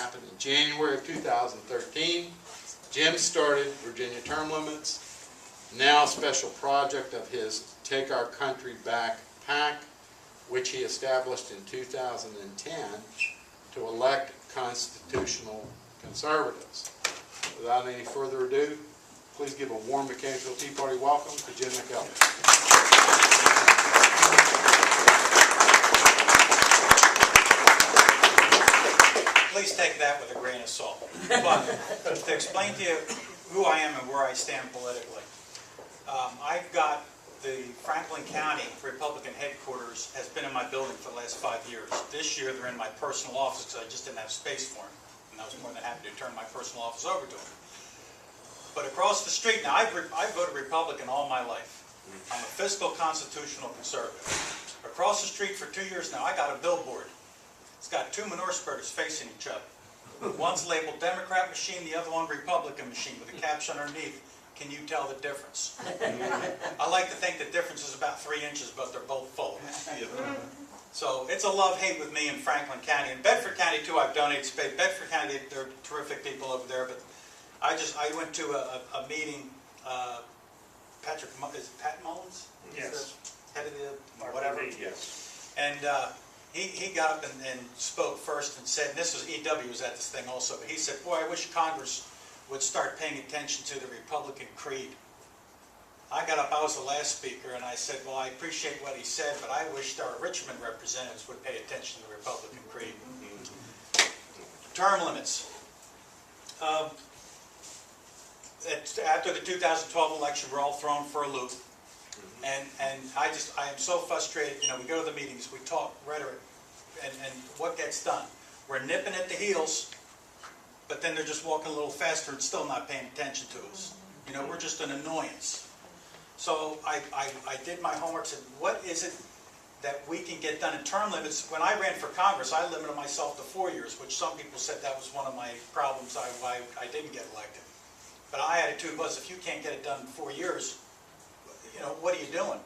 happened in January of 2013. Jim started Virginia Term Limits, now a special project of his Take Our Country Back PAC, which he established in 2010 to elect constitutional conservatives. Without any further ado, please give a warm Mechanicsville Tea Party welcome to Jim McKelvey. Please take that with a grain of salt. But to explain to you who I am and where I stand politically, I've got the Franklin County Republican headquarters has been in my building for the last 5 years. This year they're in my personal office because I just didn't have space for them. And I was more than happy to turn my personal office over to them. But across the street, now I've voted Republican all my life. I'm a fiscal constitutional conservative. Across the street for 2 years now, I got a billboard. It's got two manure spreaders facing each other. One's labeled Democrat machine, the other one Republican machine, with a caption underneath. Can you tell the difference? I like to think the difference is about 3 inches, but they're both full. So it's a love-hate with me in Franklin County. In Bedford County, too, I've donated space. Bedford County, they're terrific people over there, but I went to a meeting, is it Pat Mullins? Yes. Head of the, whatever. Yes. And he got up and spoke first and said, and this was EW was at this thing also, but he said, boy, I wish Congress would start paying attention to the Republican creed. I got up, I was the last speaker, and I said, well, I appreciate what he said, but I wish our Richmond representatives would pay attention to the Republican creed. Term limits. After the 2012 election, we're all thrown for a loop. And I am so frustrated. You know, we go to the meetings, we talk rhetoric, and what gets done? We're nipping at the heels, but then they're just walking a little faster and still not paying attention to us. You know, we're just an annoyance. So I did my homework, said, what is it that we can get done in term limits? When I ran for Congress, I limited myself to 4 years, which some people said that was one of my problems, why I didn't get elected. But my attitude was, if you can't get it done in 4 years, you know, what are you doing?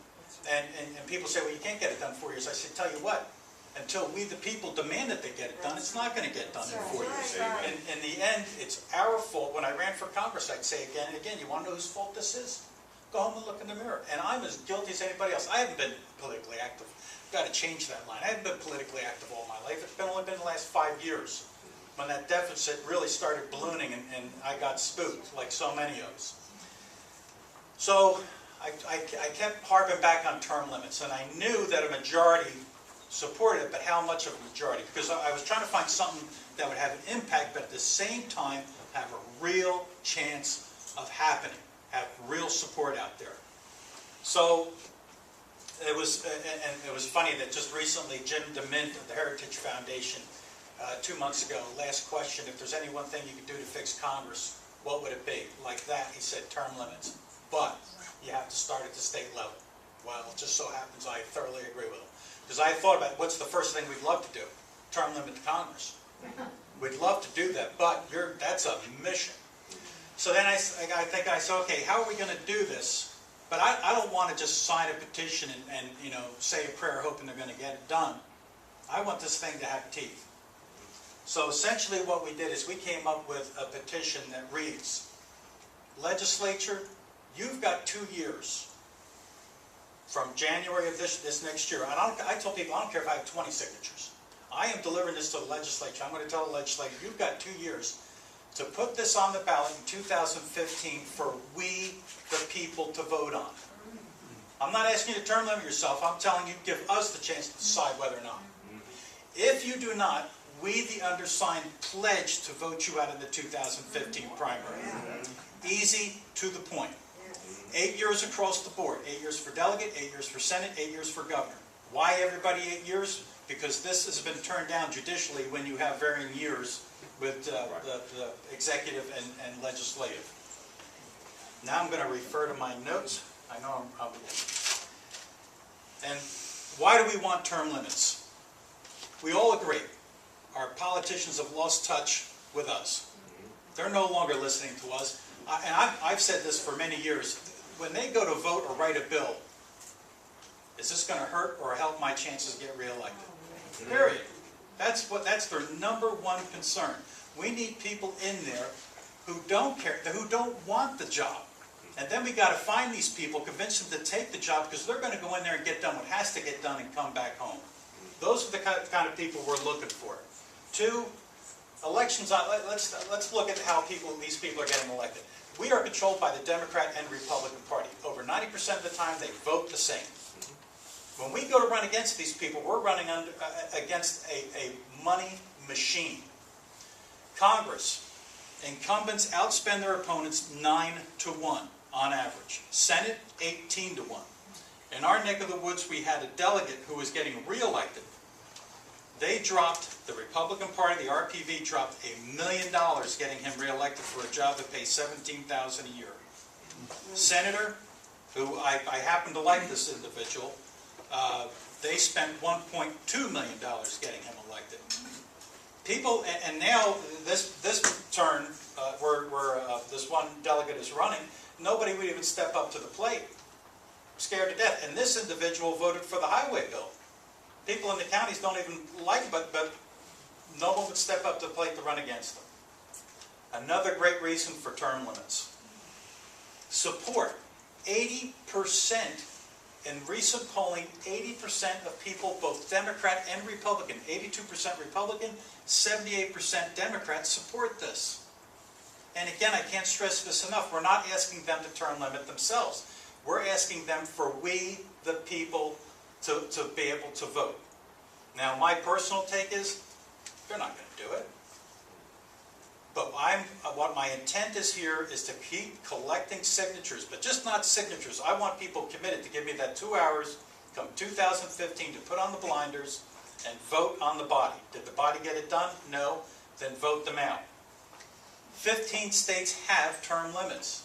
And people say, well, you can't get it done in 4 years. I said, tell you what, until we the people demand that they get it done, it's not going to get done in 4 years. And in the end, it's our fault. When I ran for Congress, I'd say again and again, you want to know whose fault this is? Go home and look in the mirror. And I'm as guilty as anybody else. I haven't been politically active. I've got to change that line. I haven't been politically active all my life. It's only been the last 5 years when that deficit really started ballooning and I got spooked, like so many of us. So I kept harping back on term limits, and I knew that a majority supported it, but how much of a majority? Because I was trying to find something that would have an impact, but at the same time have a real chance of happening, have real support out there. So it was funny that just recently Jim DeMint of the Heritage Foundation, 2 months ago, last question, if there's any one thing you could do to fix Congress, what would it be? Like that, he said term limits. But you have to start at the state level. Well, it just so happens I thoroughly agree with him. Because I thought about what's the first thing we'd love to do? Term limit to Congress. We'd love to do that, but that's a mission. So then I said, okay, how are we going to do this? But I don't want to just sign a petition and you know, say a prayer hoping they're going to get it done. I want this thing to have teeth. So essentially what we did is we came up with a petition that reads, Legislature, you've got 2 years from January of this next year. And I told people, I don't care if I have 20 signatures. I am delivering this to the legislature. I'm going to tell the legislature, you've got 2 years to put this on the ballot in 2015 for we, the people, to vote on. I'm not asking you to term limit yourself. I'm telling you, give us the chance to decide whether or not. If you do not, we, the undersigned, pledge to vote you out in the 2015 primary. Easy, to the point. 8 years across the board. 8 years for delegate, 8 years for Senate, 8 years for governor. Why everybody 8 years? Because this has been turned down judicially when you have varying years with the executive and legislative. Now I'm going to refer to my notes. I know I'm and why do we want term limits? We all agree. Our politicians have lost touch with us. They're no longer listening to us. And I've said this for many years. When they go to vote or write a bill, is this going to hurt or help my chances to get reelected? Period. That's their number one concern. We need people in there who don't care, who don't want the job. And then we got to find these people, convince them to take the job, because they're going to go in there and get done what has to get done and come back home. Those are the kind of people we're looking for. 2, elections. Let's look at how these people are getting elected. We are controlled by the Democrat and Republican Party. Over 90% of the time, they vote the same. When we go to run against these people, we're running against a money machine. Congress, incumbents outspend their opponents 9-1 on average. Senate, 18-1. In our neck of the woods, we had a delegate who was getting reelected. They dropped, the Republican Party, the RPV, dropped $1 million getting him reelected for a job that pays $17,000 a year. Senator, who I happen to like this individual, they spent $1.2 million getting him elected. People, and now this turn, where this one delegate is running, nobody would even step up to the plate. Scared to death. And this individual voted for the highway bill. People in the counties don't even like it, but no one would step up to the plate to run against them. Another great reason for term limits. Support. 80%, in recent polling, 80% of people, both Democrat and Republican, 82% Republican, 78% Democrat, support this. And again, I can't stress this enough. We're not asking them to term limit themselves. We're asking them for we, the people, to be able to vote. Now, my personal take is, they're not going to do it. But what my intent is here is to keep collecting signatures, but just not signatures. I want people committed to give me that 2 hours, come 2015, to put on the blinders and vote on the body. Did the body get it done? No. Then vote them out. 15 states have term limits.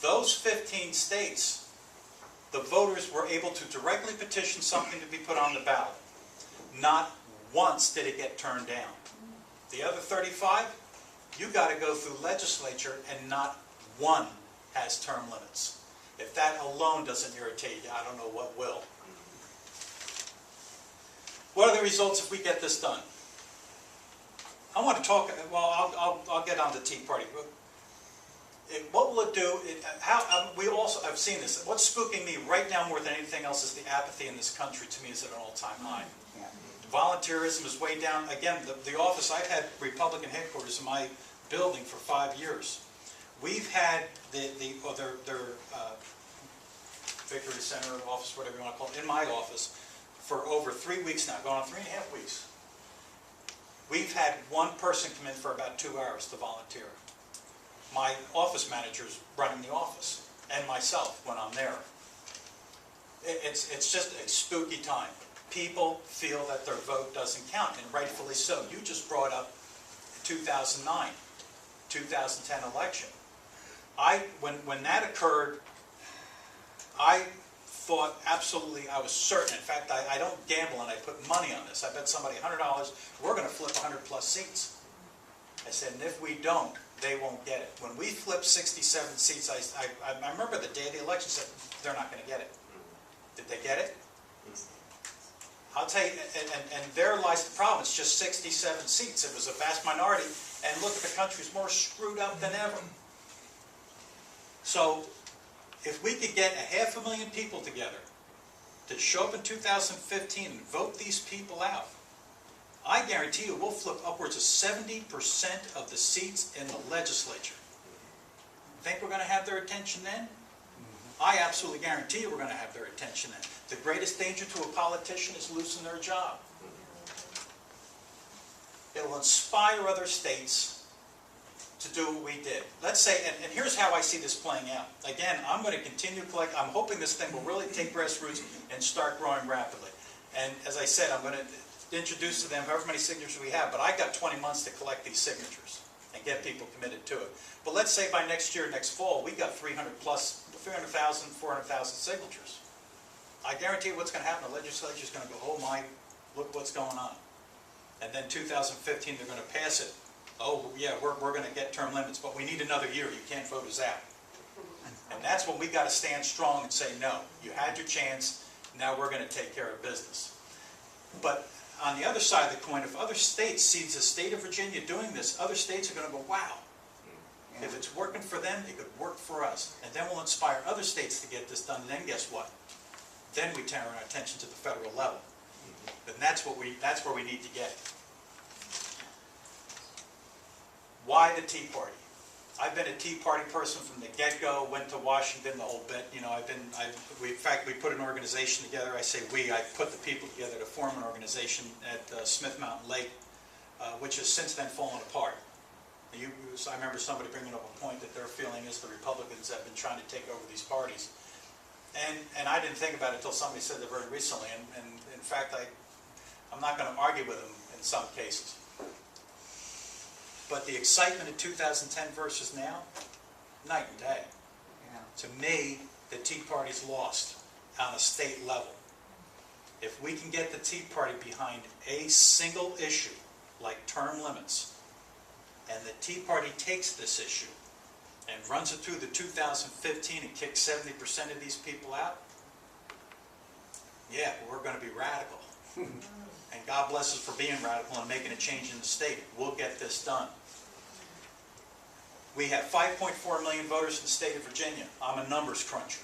Those 15 states, the voters were able to directly petition something to be put on the ballot. Not once did it get turned down. The other 35, you got to go through legislature, and not one has term limits. If that alone doesn't irritate you, I don't know what will. What are the results if we get this done? I want to talk, well, I'll get on the Tea Party. What will it do? We also, I've seen this. What's spooking me right now more than anything else is the apathy in this country. To me, is at an all-time high. Yeah. Volunteerism is way down. Again, the office, I've had Republican headquarters in my building for 5 years. We've had their Victory Center office, whatever you want to call it, in my office for over 3 weeks now, going on 3.5 weeks. We've had one person come in for about 2 hours to volunteer. My office manager's running the office, and myself when I'm there. It's just a spooky time. People feel that their vote doesn't count, and rightfully so. You just brought up 2009, 2010 election. When that occurred, I thought absolutely, I was certain. In fact, I don't gamble, and I put money on this. I bet somebody $100, we're going to flip 100 plus seats. I said, and if we don't, they won't get it. When we flipped 67 seats, I remember the day of the election, said, they're not going to get it. Did they get it? I'll tell you, and there lies the problem. It's just 67 seats. It was a vast minority, and look at the country's more screwed up than ever. So, if we could get 500,000 people together to show up in 2015 and vote these people out, I guarantee you we'll flip upwards of 70% of the seats in the legislature. Think we're going to have their attention then? I absolutely guarantee you we're going to have their attention then. The greatest danger to a politician is losing their job. It'll inspire other states to do what we did. Let's say, and here's how I see this playing out. Again, I'm going to continue to collect. I'm hoping this thing will really take grassroots and start growing rapidly. And as I said, I'm going to introduce to them however many signatures we have, but I got 20 months to collect these signatures and get people committed to it. But let's say by next year, next fall, we got 300,000, 400,000 signatures. I guarantee you what's going to happen. The legislature is going to go, oh my, look what's going on. And then 2015, they're going to pass it. Oh yeah, we're going to get term limits, but we need another year. You can't vote us out. And that's when we got to stand strong and say, no, you had your chance. Now we're going to take care of business. But on the other side of the coin, if other states see the state of Virginia doing this, other states are going to go, wow. If it's working for them, it could work for us. And then we'll inspire other states to get this done, and then guess what? Then we turn our attention to the federal level. And that's where we need to get. Why the Tea Party? I've been a Tea Party person from the get-go, went to Washington, the whole bit. You know, in fact, we put an organization together. I say we, I put the people together to form an organization at Smith Mountain Lake, which has since then fallen apart. I remember somebody bringing up a point that their feeling is the Republicans have been trying to take over these parties. And I didn't think about it until somebody said that very recently. And in fact, I'm not going to argue with them in some cases. But the excitement of 2010 versus now, night and day. Yeah. To me, the Tea Party's lost on a state level. If we can get the Tea Party behind a single issue, like term limits, and the Tea Party takes this issue and runs it through the 2015 and kicks 70% of these people out, yeah, we're going to be radical. And God bless us for being radical and making a change in the state. We'll get this done. We have 5.4 million voters in the state of Virginia. I'm a numbers cruncher.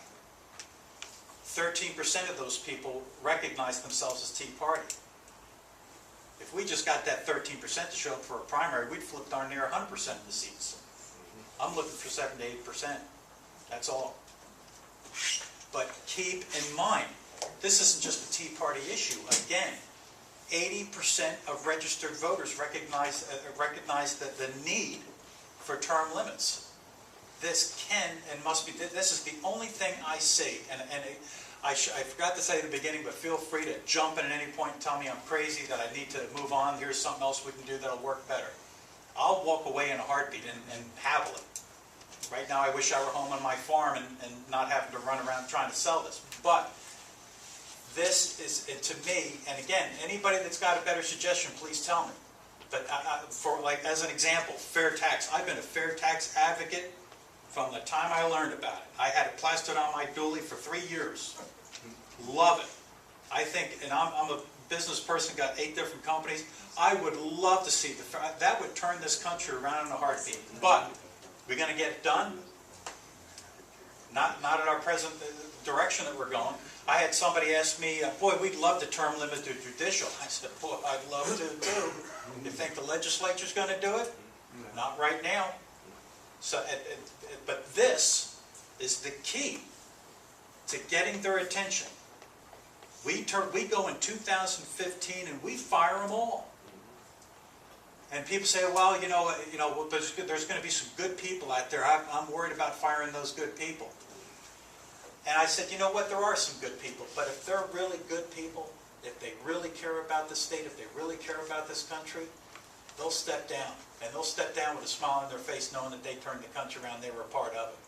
13% of those people recognize themselves as Tea Party. If we just got that 13% to show up for a primary, we'd flip darn near 100% of the seats. I'm looking for 7 to 8%. That's all. But keep in mind, this isn't just a Tea Party issue. Again, 80% of registered voters recognize that the need for term limits. This can and must be. This is the only thing I see, and I forgot to say at the beginning, but feel free to jump in at any point and tell me I'm crazy, that I need to move on. Here's something else we can do that'll work better. I'll walk away in a heartbeat and happily. Right now, I wish I were home on my farm and not having to run around trying to sell this. But this is, to me, and again, anybody that's got a better suggestion, please tell me. But for, like, as an example, fair tax. I've been a fair tax advocate from the time I learned about it. I had it plastered on my dually for 3 years. Love it. I think, and I'm a business person, got 8 different companies. I would love to see that would turn this country around in a heartbeat. But we're going to get it done. Not at our present direction that we're going. I had somebody ask me, boy, we'd love to term limit the judicial. I said, boy, I'd love to too. You think the legislature's going to do it? Not right now. So, but this is the key to getting their attention. We go in 2015 and we fire them all. And people say, well, you know, there's going to be some good people out there. I'm worried about firing those good people. And I said, you know what, there are some good people, but if they're really good people, if they really care about the state, if they really care about this country, they'll step down. And they'll step down with a smile on their face knowing that they turned the country around, they were a part of it.